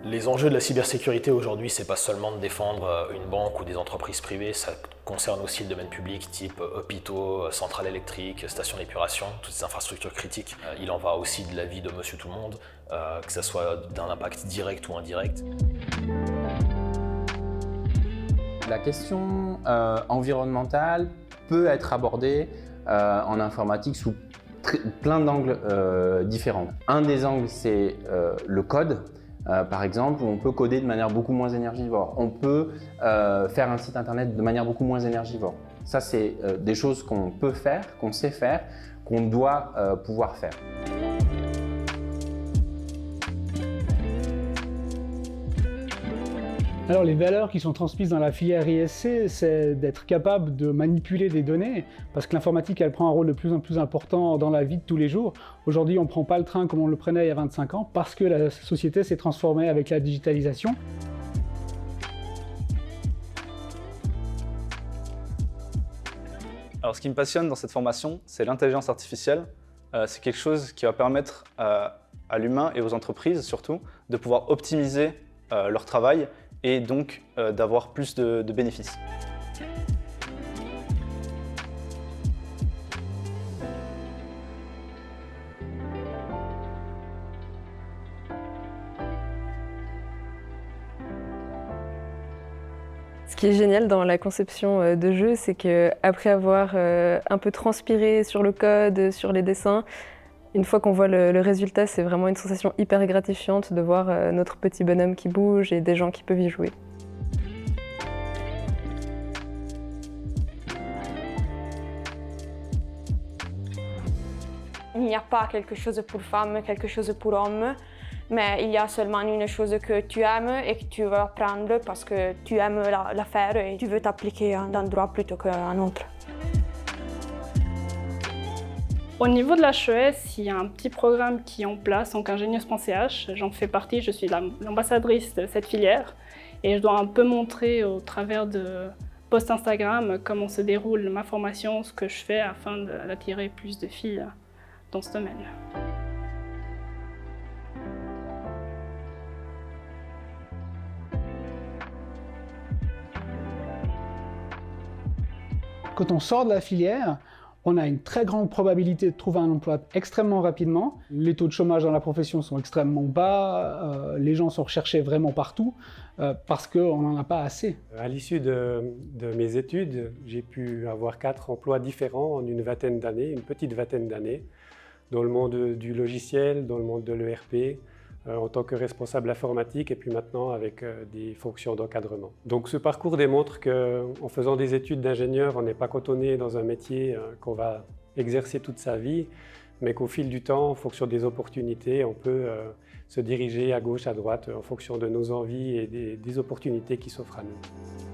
Les enjeux de la cybersécurité aujourd'hui, c'est pas seulement de défendre une banque ou des entreprises privées, ça concerne aussi le domaine public, type hôpitaux, centrales électriques, stations d'épuration, toutes ces infrastructures critiques. Il en va aussi de la vie de monsieur tout le monde, que ce soit d'un impact direct ou indirect. La question environnementale peut être abordée en informatique sous plein d'angles différents. Un des angles, c'est le code. Par exemple, où on peut coder de manière beaucoup moins énergivore. On peut faire un site internet de manière beaucoup moins énergivore. Ça, c'est des choses qu'on peut faire, qu'on sait faire, qu'on doit pouvoir faire. Alors les valeurs qui sont transmises dans la filière ISC, c'est d'être capable de manipuler des données, parce que l'informatique, elle prend un rôle de plus en plus important dans la vie de tous les jours. Aujourd'hui, on ne prend pas le train comme on le prenait il y a 25 ans, parce que la société s'est transformée avec la digitalisation. Alors ce qui me passionne dans cette formation, c'est l'intelligence artificielle. C'est quelque chose qui va permettre à l'humain et aux entreprises surtout de pouvoir optimiser leur travail et donc d'avoir plus de bénéfices. Ce qui est génial dans la conception de jeux, c'est qu'après avoir un peu transpiré sur le code, sur les dessins, une fois qu'on voit le résultat, c'est vraiment une sensation hyper gratifiante de voir notre petit bonhomme qui bouge et des gens qui peuvent y jouer. Il n'y a pas quelque chose pour femmes, quelque chose pour hommes, mais il y a seulement une chose que tu aimes et que tu veux apprendre parce que tu aimes la faire et tu veux t'appliquer à un endroit plutôt qu'à un autre. Au niveau de l'HES, il y a un petit programme qui est en place, donc ingénieuse.ch. J'en fais partie, je suis l'ambassadrice de cette filière et je dois un peu montrer au travers de posts Instagram comment se déroule ma formation, ce que je fais afin d'attirer plus de filles dans ce domaine. Quand on sort de la filière, on a une très grande probabilité de trouver un emploi extrêmement rapidement. Les taux de chômage dans la profession sont extrêmement bas, les gens sont recherchés vraiment partout parce qu'on n'en a pas assez. À l'issue de mes études, j'ai pu avoir 4 emplois différents en une vingtaine d'années, une petite vingtaine d'années, dans le monde du logiciel, dans le monde de l'ERP, en tant que responsable informatique et puis maintenant avec des fonctions d'encadrement. Donc ce parcours démontre qu'en faisant des études d'ingénieur, on n'est pas cantonné dans un métier qu'on va exercer toute sa vie, mais qu'au fil du temps, en fonction des opportunités, on peut se diriger à gauche, à droite, en fonction de nos envies et des opportunités qui s'offrent à nous.